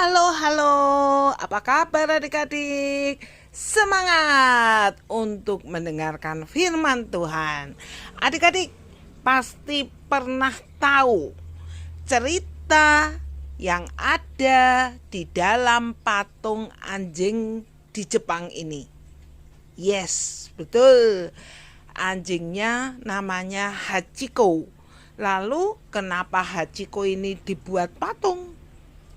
Halo, apa kabar adik-adik? Semangat untuk mendengarkan firman Tuhan. Adik-adik pasti pernah tahu cerita yang ada di dalam patung anjing di Jepang ini. Yes, betul. Anjingnya namanya Hachiko. Lalu kenapa Hachiko ini dibuat patung?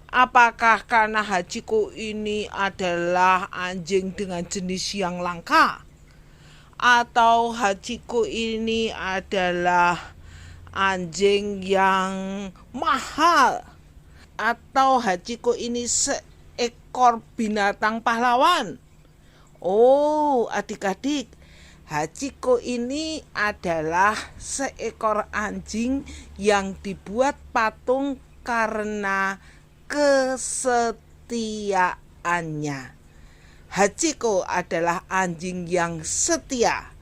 Apakah karena Hachiko ini adalah anjing dengan jenis yang langka? Atau Hachiko ini adalah anjing yang mahal? Atau Hachiko ini seekor binatang pahlawan? Oh, adik-adik, Hachiko ini adalah seekor anjing yang dibuat patung karena kesetiaannya. Hachiko adalah anjing yang setia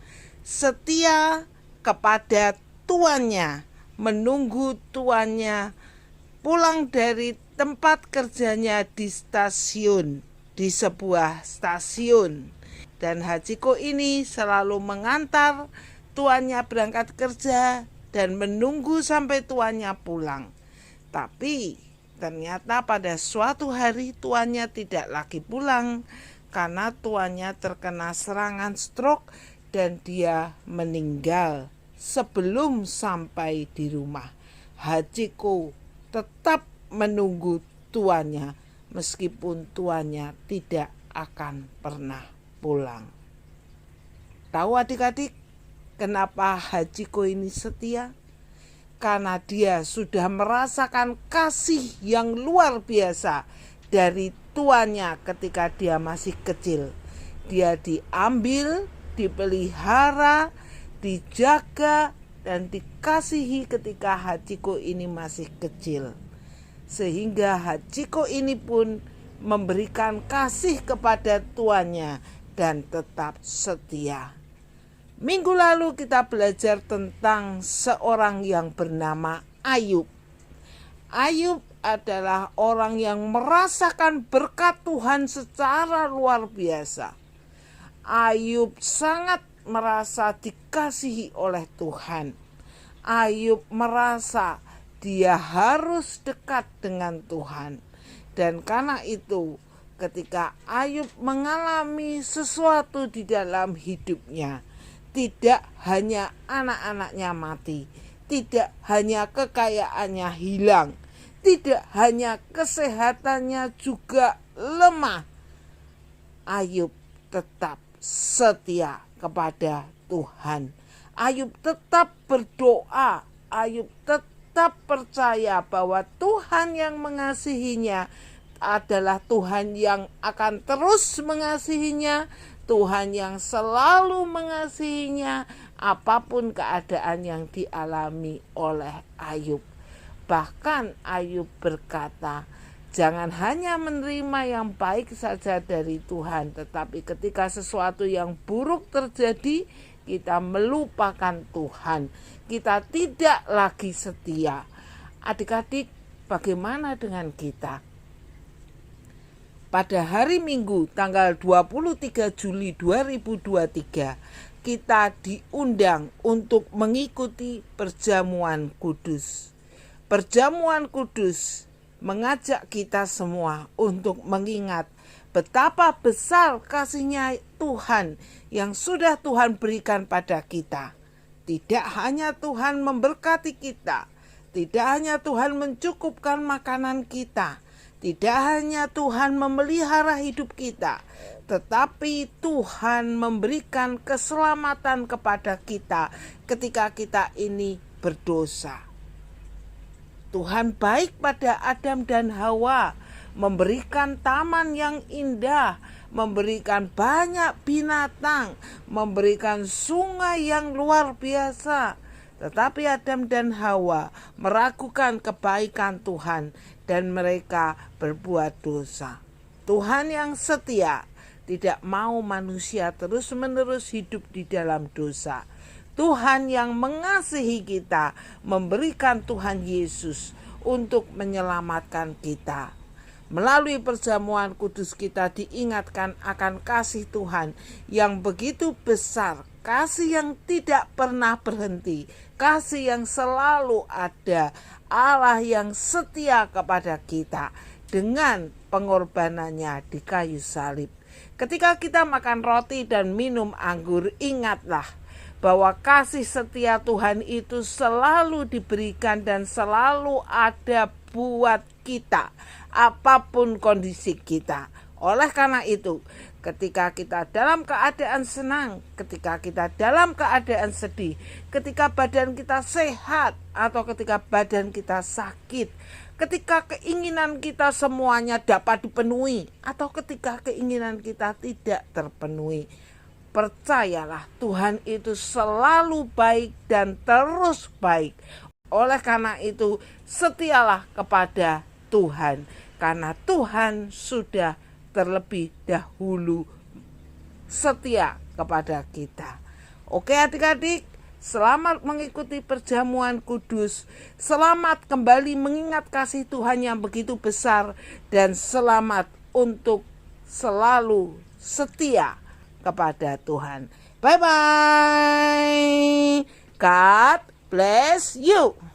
kepada tuannya, menunggu tuannya pulang dari tempat kerjanya di sebuah stasiun. Dan Hachiko ini selalu mengantar tuannya berangkat kerja dan menunggu sampai tuannya pulang. Tapi ternyata pada suatu hari tuannya tidak lagi pulang karena tuannya terkena serangan stroke dan dia meninggal sebelum sampai di rumah. Hachiko tetap menunggu tuannya meskipun tuannya tidak akan pernah pulang. Tahu adik-adik kenapa Hachiko ini setia? Karena dia sudah merasakan kasih yang luar biasa dari tuannya ketika dia masih kecil. Dia diambil, dipelihara, dijaga, dan dikasihi ketika Hachiko ini masih kecil. Sehingga Hachiko ini pun memberikan kasih kepada tuannya dan tetap setia. Minggu lalu kita belajar tentang seorang yang bernama Ayub. Ayub adalah orang yang merasakan berkat Tuhan secara luar biasa. Ayub sangat merasa dikasihi oleh Tuhan. Ayub merasa dia harus dekat dengan Tuhan. Dan karena itu, ketika Ayub mengalami sesuatu di dalam hidupnya, tidak hanya anak-anaknya mati, tidak hanya kekayaannya hilang, tidak hanya kesehatannya juga lemah, Ayub tetap setia kepada Tuhan. Ayub tetap berdoa, Ayub tetap percaya bahwa Tuhan yang mengasihinya adalah Tuhan yang akan terus mengasihinya, Tuhan yang selalu mengasihinya apapun keadaan yang dialami oleh Ayub. Bahkan Ayub berkata, jangan hanya menerima yang baik saja dari Tuhan, tetapi ketika sesuatu yang buruk terjadi, kita melupakan Tuhan. Kita tidak lagi setia. Adik-adik, bagaimana dengan kita? Pada hari Minggu tanggal 23 Juli 2023 kita diundang untuk mengikuti perjamuan kudus. Perjamuan kudus mengajak kita semua untuk mengingat betapa besar kasih-Nya Tuhan yang sudah Tuhan berikan pada kita. Tidak hanya Tuhan memberkati kita, tidak hanya Tuhan mencukupkan makanan kita, tidak hanya Tuhan memelihara hidup kita, tetapi Tuhan memberikan keselamatan kepada kita ketika kita ini berdosa. Tuhan baik pada Adam dan Hawa, memberikan taman yang indah, memberikan banyak binatang, memberikan sungai yang luar biasa. Tetapi Adam dan Hawa meragukan kebaikan Tuhan dan mereka berbuat dosa. Tuhan yang setia tidak mau manusia terus-menerus hidup di dalam dosa. Tuhan yang mengasihi kita memberikan Tuhan Yesus untuk menyelamatkan kita. Melalui perjamuan kudus kita diingatkan akan kasih Tuhan yang begitu besar, kasih yang tidak pernah berhenti, kasih yang selalu ada, Allah yang setia kepada kita dengan pengorbanannya di kayu salib. Ketika kita makan roti dan minum anggur, ingatlah bahwa kasih setia Tuhan itu selalu diberikan dan selalu ada buat kita, apapun kondisi kita. Oleh karena itu, ketika kita dalam keadaan senang, ketika kita dalam keadaan sedih, ketika badan kita sehat atau ketika badan kita sakit, ketika keinginan kita semuanya dapat dipenuhi atau ketika keinginan kita tidak terpenuhi, percayalah Tuhan itu selalu baik dan terus baik. Oleh karena itu, setialah kepada Tuhan, karena Tuhan sudah terlebih dahulu setia kepada kita. Oke adik-adik, selamat mengikuti perjamuan kudus. Selamat kembali mengingat kasih Tuhan yang begitu besar. Dan selamat untuk selalu setia kepada Tuhan. Bye-bye. God bless you.